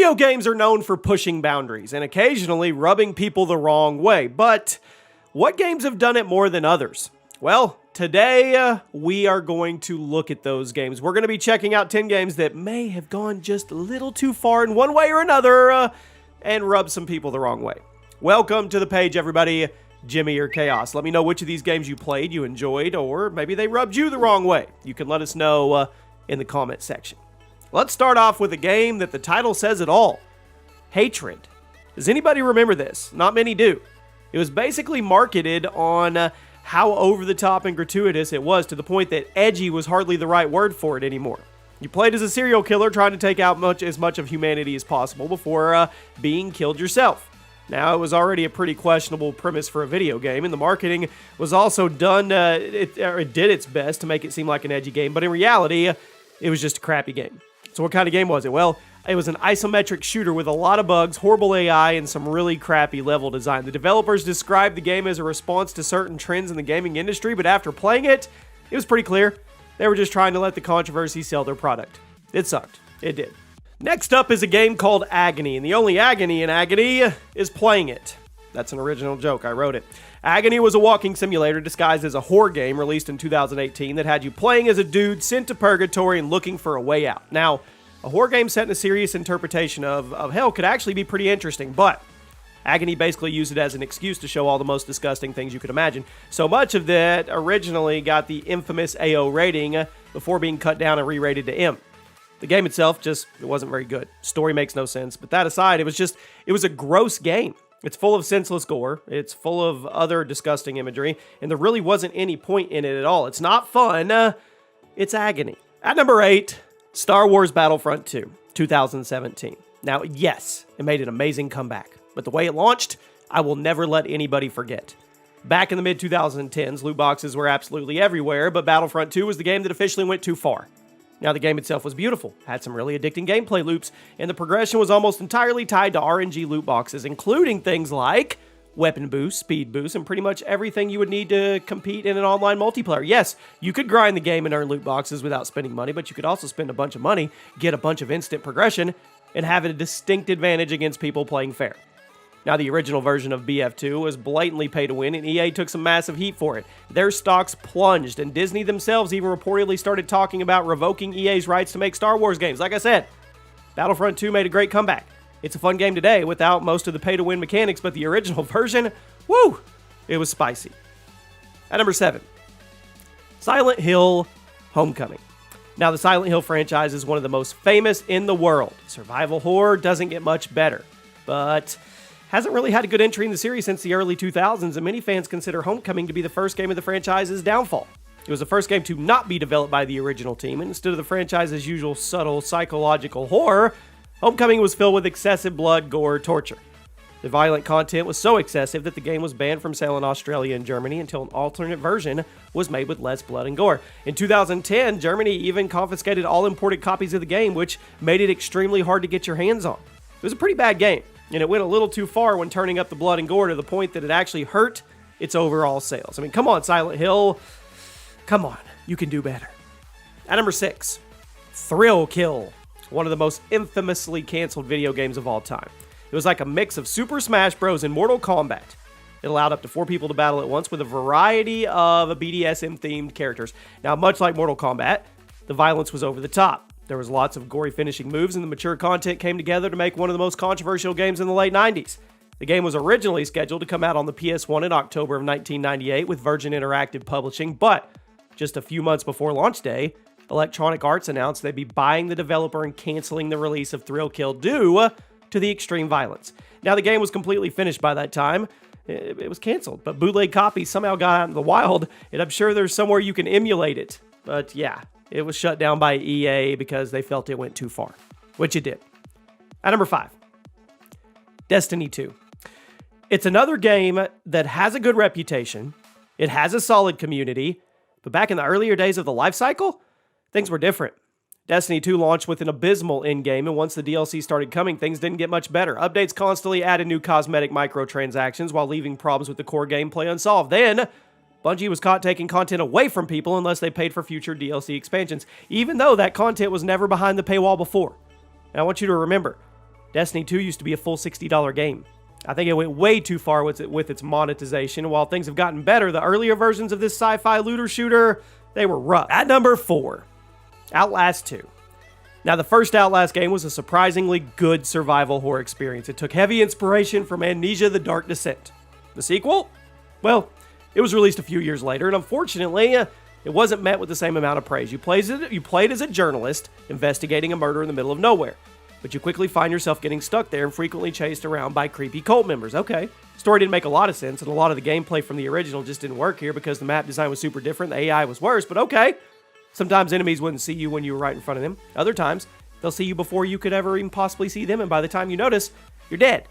Video games are known for pushing boundaries and occasionally rubbing people the wrong way, but what games have done it more than others? Well, today we are going to look at those games. We're going to be checking out 10 games that may have gone just a little too far in one way or another and rubbed some people the wrong way. Welcome to the page, everybody. Jimmy or Chaos. Let me know which of these games you played, you enjoyed, or maybe they rubbed you the wrong way. You can let us know in the comment section. Let's start off with a game that the title says it all. Hatred. Does anybody remember this? Not many do. It was basically marketed on how over-the-top and gratuitous it was, to the point that edgy was hardly the right word for it anymore. You played as a serial killer trying to take out as much of humanity as possible before being killed yourself. Now, it was already a pretty questionable premise for a video game, and the marketing was also done, it did its best to make it seem like an edgy game, but in reality, it was just a crappy game. So what kind of game was it? Well, it was an isometric shooter with a lot of bugs, horrible AI, and some really crappy level design. The developers described the game as a response to certain trends in the gaming industry, but after playing it, it was pretty clear they were just trying to let the controversy sell their product. It sucked. It did. Next up is a game called Agony, and the only agony in Agony is playing it. That's an original joke, I wrote it. Agony was a walking simulator disguised as a horror game released in 2018 that had you playing as a dude sent to purgatory and looking for a way out. Now, a horror game set in a serious interpretation of hell could actually be pretty interesting, but Agony basically used it as an excuse to show all the most disgusting things you could imagine. So much of that originally got the infamous AO rating before being cut down and re-rated to M. The game itself it wasn't very good. Story makes no sense, but that aside, it was a gross game. It's full of senseless gore, it's full of other disgusting imagery, and there really wasn't any point in it at all. It's not fun, it's agony. At number 8, Star Wars Battlefront 2, 2017. Now, yes, it made an amazing comeback, but the way it launched, I will never let anybody forget. Back in the mid-2010s, loot boxes were absolutely everywhere, but Battlefront 2 was the game that officially went too far. Now, the game itself was beautiful, had some really addicting gameplay loops, and the progression was almost entirely tied to RNG loot boxes, including things like weapon boosts, speed boosts, and pretty much everything you would need to compete in an online multiplayer. Yes, you could grind the game and earn loot boxes without spending money, but you could also spend a bunch of money, get a bunch of instant progression, and have a distinct advantage against people playing fair. Now, the original version of BF2 was blatantly pay to win, and EA took some massive heat for it. Their stocks plunged, and Disney themselves even reportedly started talking about revoking EA's rights to make Star Wars games. Like I said, Battlefront 2 made a great comeback. It's a fun game today without most of the pay to win mechanics, but the original version, woo, it was spicy. At number 7, Silent Hill Homecoming. Now, the Silent Hill franchise is one of the most famous in the world. Survival horror doesn't get much better, but hasn't really had a good entry in the series since the early 2000s, and many fans consider Homecoming to be the first game of the franchise's downfall. It was the first game to not be developed by the original team, and instead of the franchise's usual subtle psychological horror, Homecoming was filled with excessive blood, gore, torture. The violent content was so excessive that the game was banned from sale in Australia and Germany until an alternate version was made with less blood and gore. In 2010, Germany even confiscated all imported copies of the game, which made it extremely hard to get your hands on. It was a pretty bad game, and it went a little too far when turning up the blood and gore to the point that it actually hurt its overall sales. I mean, come on, Silent Hill. Come on, you can do better. At number 6, Thrill Kill, one of the most infamously canceled video games of all time. It was like a mix of Super Smash Bros. And Mortal Kombat. It allowed up to 4 people to battle at once with a variety of BDSM-themed characters. Now, much like Mortal Kombat, the violence was over the top. There was lots of gory finishing moves, and the mature content came together to make one of the most controversial games in the late 90s. The game was originally scheduled to come out on the PS1 in October of 1998 with Virgin Interactive publishing, but just a few months before launch day, Electronic Arts announced they'd be buying the developer and canceling the release of Thrill Kill due to the extreme violence. Now, the game was completely finished by that time. It was canceled, but bootleg copies somehow got out in the wild, and I'm sure there's somewhere you can emulate it. But yeah, it was shut down by EA because they felt it went too far, which it did. At number 5, Destiny 2. It's another game that has a good reputation, it has a solid community, but back in the earlier days of the life cycle, things were different. Destiny 2 launched with an abysmal endgame, and once the DLC started coming, things didn't get much better. Updates constantly added new cosmetic microtransactions while leaving problems with the core gameplay unsolved. Then, Bungie was caught taking content away from people unless they paid for future DLC expansions, even though that content was never behind the paywall before. And I want you to remember, Destiny 2 used to be a full $60 game. I think it went way too far with its monetization. While things have gotten better, the earlier versions of this sci-fi looter shooter, they were rough. At number 4, Outlast 2. Now, the first Outlast game was a surprisingly good survival horror experience. It took heavy inspiration from Amnesia: The Dark Descent. The sequel? Well, it was released a few years later, and unfortunately, it wasn't met with the same amount of praise. You played as a journalist investigating a murder in the middle of nowhere, but you quickly find yourself getting stuck there and frequently chased around by creepy cult members. Okay, story didn't make a lot of sense, and a lot of the gameplay from the original just didn't work here because the map design was super different, the AI was worse, but okay. Sometimes enemies wouldn't see you when you were right in front of them. Other times, they'll see you before you could ever even possibly see them, and by the time you notice, you're dead.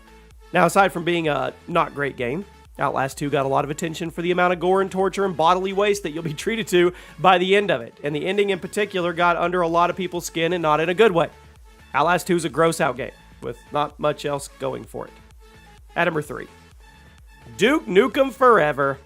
Now, aside from being a not great game, Outlast 2 got a lot of attention for the amount of gore and torture and bodily waste that you'll be treated to by the end of it. And the ending in particular got under a lot of people's skin, and not in a good way. Outlast 2 is a gross out game with not much else going for it. At number 3, Duke Nukem Forever.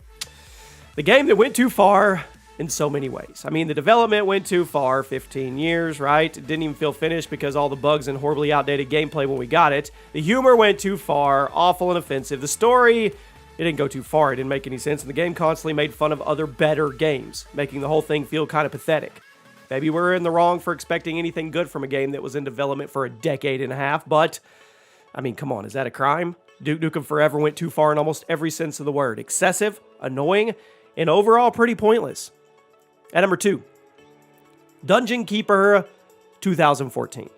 The game that went too far in so many ways. I mean, the development went too far, 15 years, right? It didn't even feel finished because all the bugs and horribly outdated gameplay when we got it. The humor went too far, awful and offensive. The story, it didn't go too far, it didn't make any sense, and the game constantly made fun of other better games, making the whole thing feel kind of pathetic. Maybe we're in the wrong for expecting anything good from a game that was in development for a decade and a half, but, I mean, come on, is that a crime? Duke Nukem Forever went too far in almost every sense of the word. Excessive, annoying, and overall pretty pointless. At number 2, Dungeon Keeper 2014.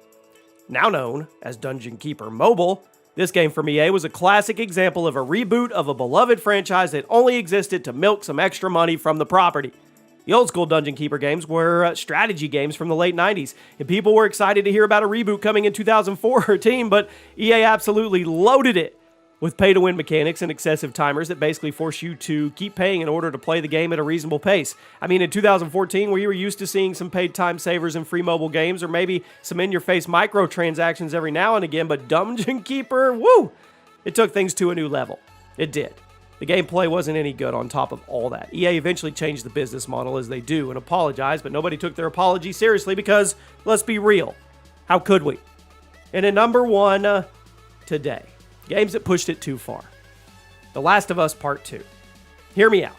Now known as Dungeon Keeper Mobile, this game from EA was a classic example of a reboot of a beloved franchise that only existed to milk some extra money from the property. The old school Dungeon Keeper games were strategy games from the late 90s, and people were excited to hear about a reboot coming in 2014, but EA absolutely loaded it with pay-to-win mechanics and excessive timers that basically force you to keep paying in order to play the game at a reasonable pace. I mean, in 2014, we were used to seeing some paid time savers in free mobile games, or maybe some in-your-face microtransactions every now and again, but Dungeon Keeper, woo! It took things to a new level. It did. The gameplay wasn't any good on top of all that. EA eventually changed the business model as they do and apologized, but nobody took their apology seriously because, let's be real, how could we? And at number 1, today. Games that pushed it too far. The Last of Us Part 2. Hear me out.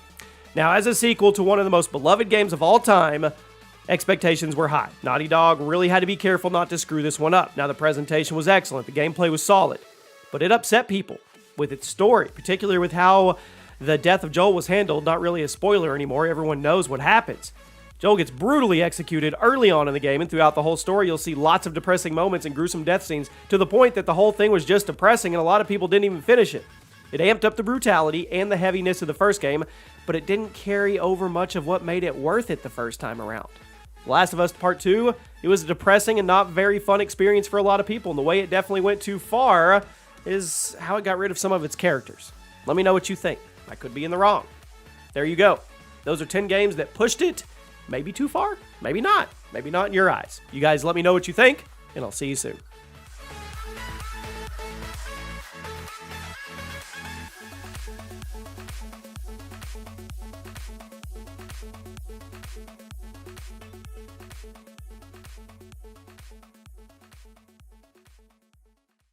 Now, as a sequel to one of the most beloved games of all time, expectations were high. Naughty Dog really had to be careful not to screw this one up. Now, the presentation was excellent, the gameplay was solid, but it upset people with its story, particularly with how the death of Joel was handled. Not really a spoiler anymore, everyone knows what happens. Joel gets brutally executed early on in the game, and throughout the whole story, you'll see lots of depressing moments and gruesome death scenes, to the point that the whole thing was just depressing, and a lot of people didn't even finish it. It amped up the brutality and the heaviness of the first game, but it didn't carry over much of what made it worth it the first time around. The Last of Us Part 2, it was a depressing and not very fun experience for a lot of people, and the way it definitely went too far is how it got rid of some of its characters. Let me know what you think. I could be in the wrong. There you go. Those are 10 games that pushed it. Maybe too far, maybe not in your eyes. You guys let me know what you think, and I'll see you soon.